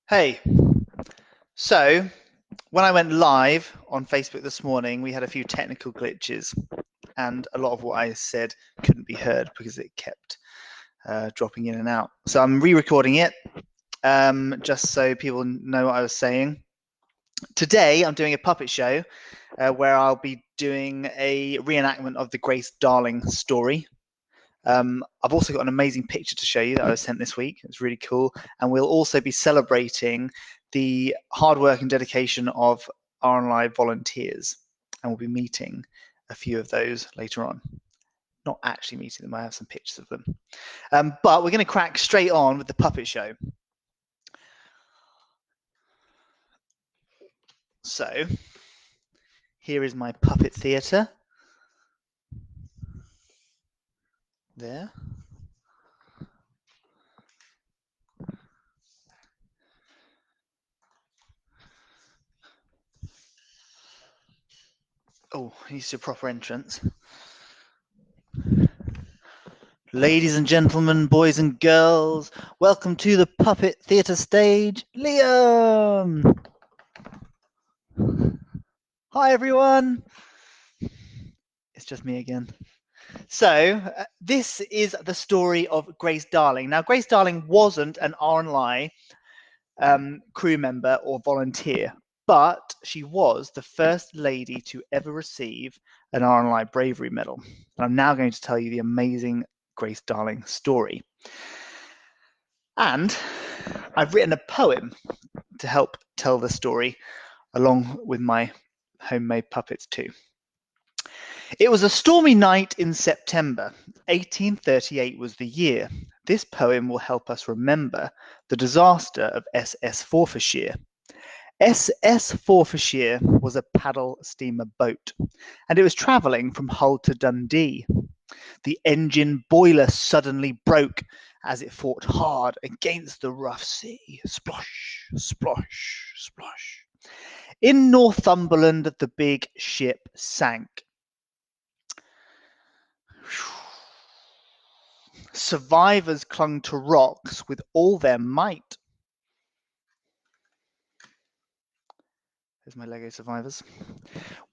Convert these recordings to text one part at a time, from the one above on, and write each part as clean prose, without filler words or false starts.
Hey, so when I went live on Facebook this morning, we had a few technical glitches, and a lot of what I said couldn't be heard because it kept dropping in and out. So I'm re-recording it just so people know what I was saying. Today, I'm doing a puppet show where I'll be doing a reenactment of the Grace Darling story. I've also got an amazing picture to show you that I was sent this week. It's really cool. And we'll also be celebrating the hard work and dedication of RNLI volunteers. And we'll be meeting a few of those later on. Not actually meeting them, I have some pictures of them. But we're going to crack straight on with the puppet show. So here is my puppet theatre. There. Oh, here's your proper entrance. Ladies and gentlemen, boys and girls, welcome to the Puppet Theatre stage, Liam! Hi everyone! It's just me again. So, this is the story of Grace Darling. Now, Grace Darling wasn't an RNLI crew member or volunteer, but she was the first lady to ever receive an RNLI Bravery Medal. And I'm now going to tell you the amazing Grace Darling story. And I've written a poem to help tell the story along with my homemade puppets too. It was a stormy night in September. 1838 was the year. This poem will help us remember the disaster of SS Forfarshire. SS Forfarshire was a paddle steamer boat, and it was travelling from Hull to Dundee. The engine boiler suddenly broke as it fought hard against the rough sea. Splosh, splosh, splosh. In Northumberland, the big ship sank. Survivors clung to rocks with all their might. There's my Lego survivors.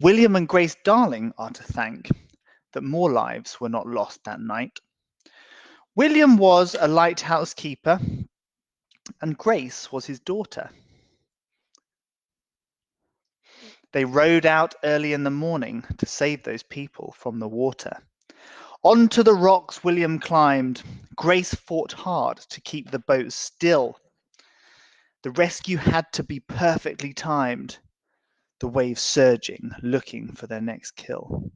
William and Grace Darling are to thank that more lives were not lost that night. William was a lighthouse keeper, and Grace was his daughter. They rowed out early in the morning to save those people from the water. Onto the rocks William climbed. Grace fought hard to keep the boat still. The rescue had to be perfectly timed, the waves surging, looking for their next kill.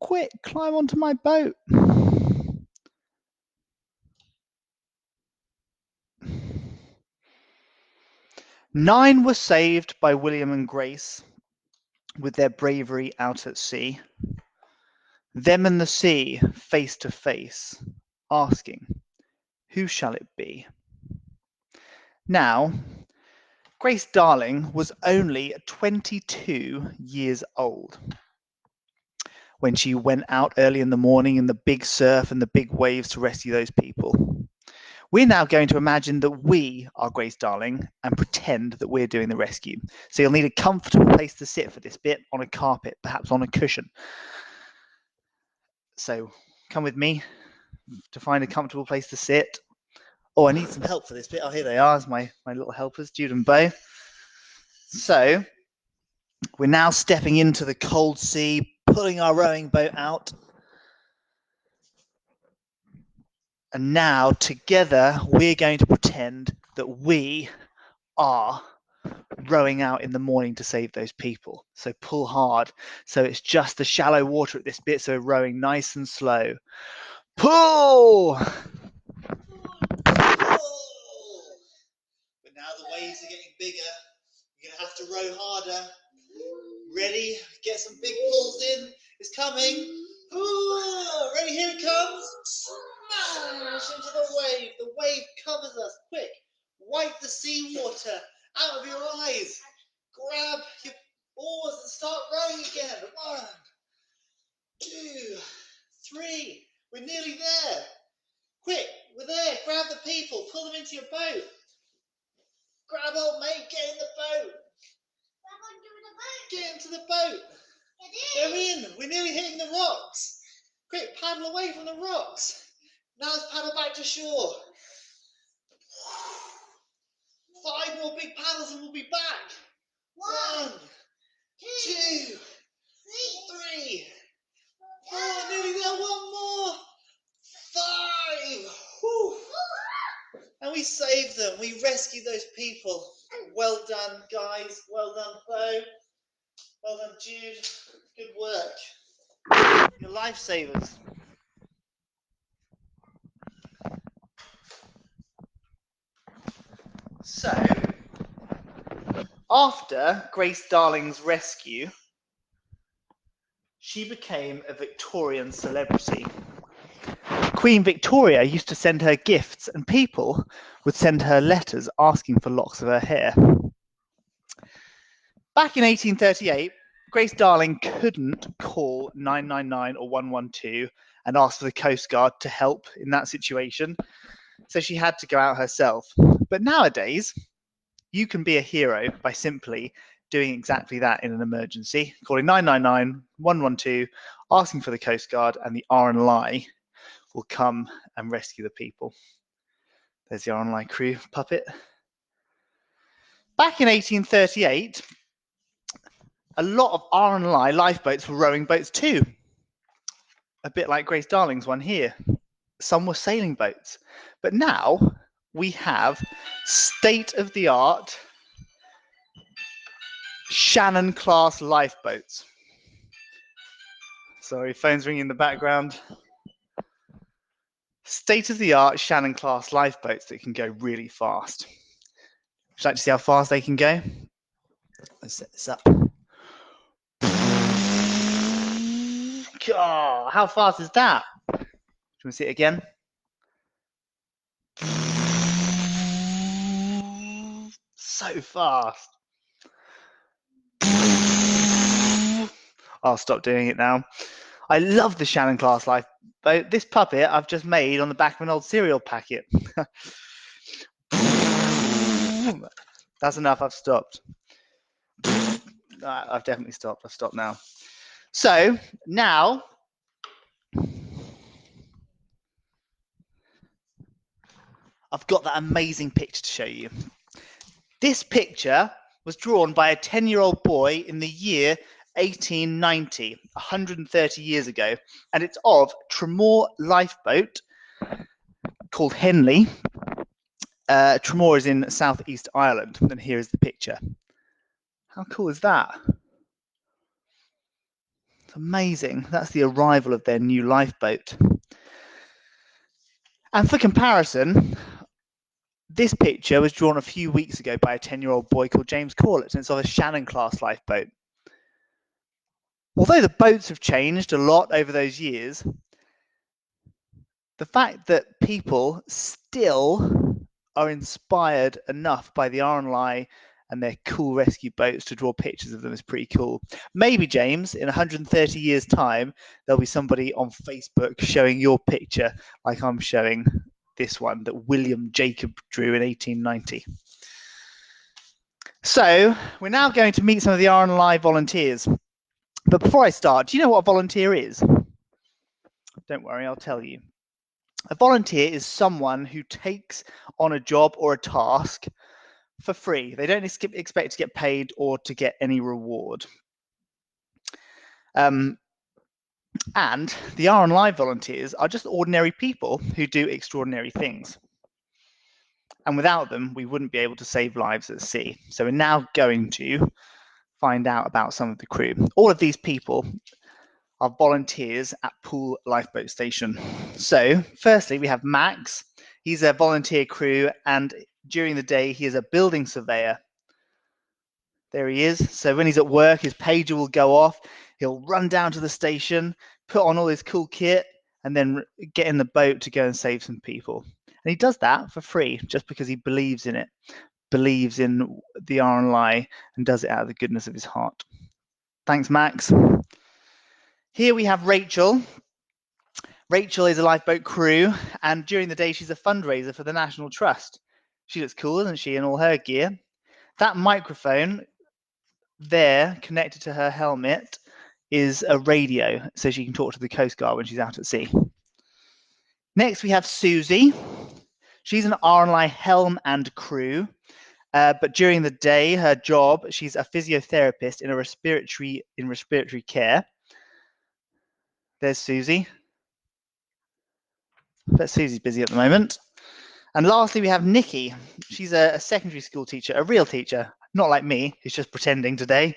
Quick, climb onto my boat. Nine were saved by William and Grace with their bravery out at sea. Them and the sea, face to face, asking, who shall it be? Now, Grace Darling was only 22 years old when she went out early in the morning in the big surf and the big waves to rescue those people. We're now going to imagine that we are Grace Darling and pretend that we're doing the rescue. So you'll need a comfortable place to sit for this bit, on a carpet, perhaps on a cushion. So come with me to find a comfortable place to sit. Oh, I need some help for this bit. Oh, here they are, as my little helpers, Jude and Bo. So we're now stepping into the cold sea, pulling our rowing boat out. And now, together, we're going to pretend that we are rowing out in the morning to save those people. So pull hard. So it's just the shallow water at this bit, so rowing nice and slow. Pull! But now the waves are getting bigger. You're going to have to row harder. Ready? Get some big pulls in. It's coming. Ooh, ready? Here it comes. Smash into the wave. The wave covers us. Quick, wipe the seawater out of your eyes. Grab your oars and start rowing again. 1, 2, 3. We're nearly there. Quick, we're there. Grab the people. Pull them into your boat. Grab on, mate. Get in the boat. Get into the boat. Go in. We're nearly hitting the rocks. Quick, paddle away from the rocks. Now let's paddle back to shore. 5 more big paddles and we'll be back. 1, 2, 3, 4. Nearly there. 1 more. 5. Whew. And we saved them. We rescued those people. Well done, guys. Well done, Flo. Well done, Jude. Good work. You're lifesavers. So, after Grace Darling's rescue, she became a Victorian celebrity. Queen Victoria used to send her gifts, and people would send her letters asking for locks of her hair. Back in 1838, Grace Darling couldn't call 999 or 112 and ask for the Coast Guard to help in that situation, so she had to go out herself. But nowadays, you can be a hero by simply doing exactly that in an emergency, calling 999, 112, asking for the Coast Guard, and the RNLI will come and rescue the people. There's the RNLI crew puppet. Back in 1838, a lot of RNLI lifeboats were rowing boats too, a bit like Grace Darling's one here. Some were sailing boats, but now we have state-of-the-art Shannon class lifeboats. Sorry, phone's ringing in the background. State-of-the-art Shannon class lifeboats that can go really fast. Would you like to see how fast they can go? Let's set this up. Oh, how fast is that? Do you want to see it again? So fast. I'll stop doing it now. I love the Shannon class lifeboat. This puppet I've just made on the back of an old cereal packet. That's enough. I've stopped. I've definitely stopped. I've stopped now. So now I've got that amazing picture to show you. This picture was drawn by a 10-year-old boy in the year 1890, 130 years ago, and it's of Tramore lifeboat called Henley. Tramore is in southeast Ireland, and here is the picture. How cool is that? It's amazing. That's the arrival of their new lifeboat. And for comparison, this picture was drawn a few weeks ago by a 10-year-old boy called James Corlett, and it's of a Shannon class lifeboat. Although the boats have changed a lot over those years, the fact that people still are inspired enough by the RNLI and their cool rescue boats to draw pictures of them is pretty cool. Maybe, James, in 130 years' time, there'll be somebody on Facebook showing your picture like I'm showing this one that William Jacob drew in 1890. So we're now going to meet some of the RNLI volunteers. But before I start, do you know what a volunteer is? Don't worry, I'll tell you. A volunteer is someone who takes on a job or a task for free. They don't expect to get paid or to get any reward. And the RNLI volunteers are just ordinary people who do extraordinary things. And without them, we wouldn't be able to save lives at sea. So we're now going to find out about some of the crew. All of these people are volunteers at Poole Lifeboat Station. So firstly, we have Max. He's a volunteer crew, and during the day, he is a building surveyor. There he is. So when he's at work, his pager will go off. He'll run down to the station, put on all his cool kit, and then get in the boat to go and save some people. And he does that for free, just because he believes in it, believes in the RNLI, and does it out of the goodness of his heart. Thanks, Max. Here we have Rachel. Rachel is a lifeboat crew, and during the day she's a fundraiser for the National Trust. She looks cool, doesn't she, in all her gear? That microphone there, connected to her helmet, is a radio, so she can talk to the Coast Guard when she's out at sea. Next, we have Susie. She's an RNLI helm and crew, but during the day, her job, she's a physiotherapist in respiratory care. There's Susie. But Susie's busy at the moment. And lastly, we have Nikki. She's a secondary school teacher, a real teacher, not like me, who's just pretending today.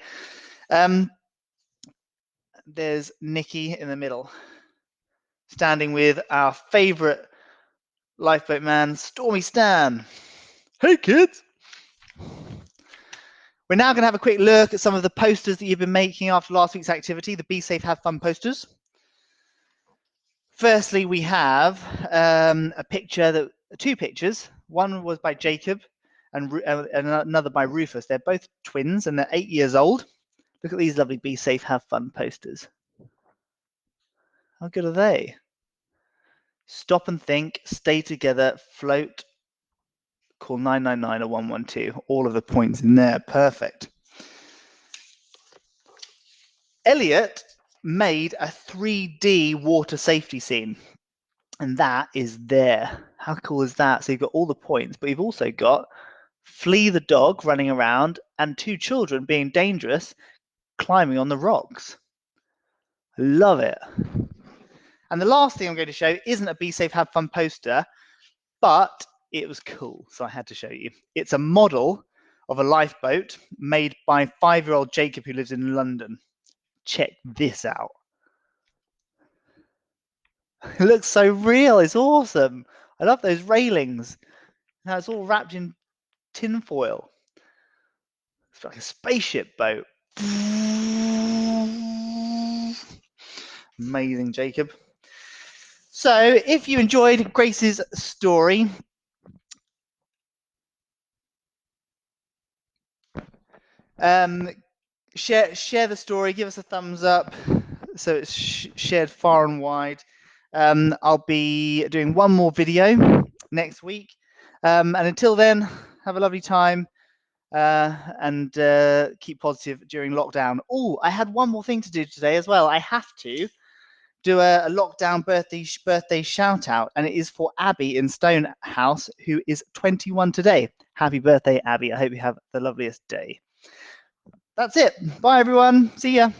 There's Nikki in the middle, standing with our favourite lifeboat man, Stormy Stan. Hey, kids. We're now going to have a quick look at some of the posters that you've been making after last week's activity, the Be Safe, Have Fun posters. Firstly, we have two pictures. One was by Jacob and another by Rufus. They're both twins and they're 8 years old. Look at these lovely Be Safe, Have Fun posters. How good are they? Stop and think, stay together, float, call 999 or 112. All of the points in there. Perfect. Elliot made a 3D water safety scene. And that is there. How cool is that? So you've got all the points, but you've also got Flea the dog running around and two children being dangerous climbing on the rocks. Love it. And the last thing I'm going to show isn't a Be Safe, Have Fun poster, but it was cool, so I had to show you. It's a model of a lifeboat made by 5-year-old Jacob who lives in London. Check this out. It looks so real. It's awesome. I love those railings. Now it's all wrapped in tinfoil. It's like a spaceship boat. Amazing, Jacob. So if you enjoyed Grace's story, share the story, give us a thumbs up so it's shared far and wide. I'll be doing one more video next week. And until then, have a lovely time and keep positive during lockdown. Oh, I had one more thing to do today as well. I have to do a lockdown birthday shout out, and it is for Abby in Stonehouse, who is 21 today. Happy birthday, Abby. I hope you have the loveliest day. That's it. Bye, everyone. See ya.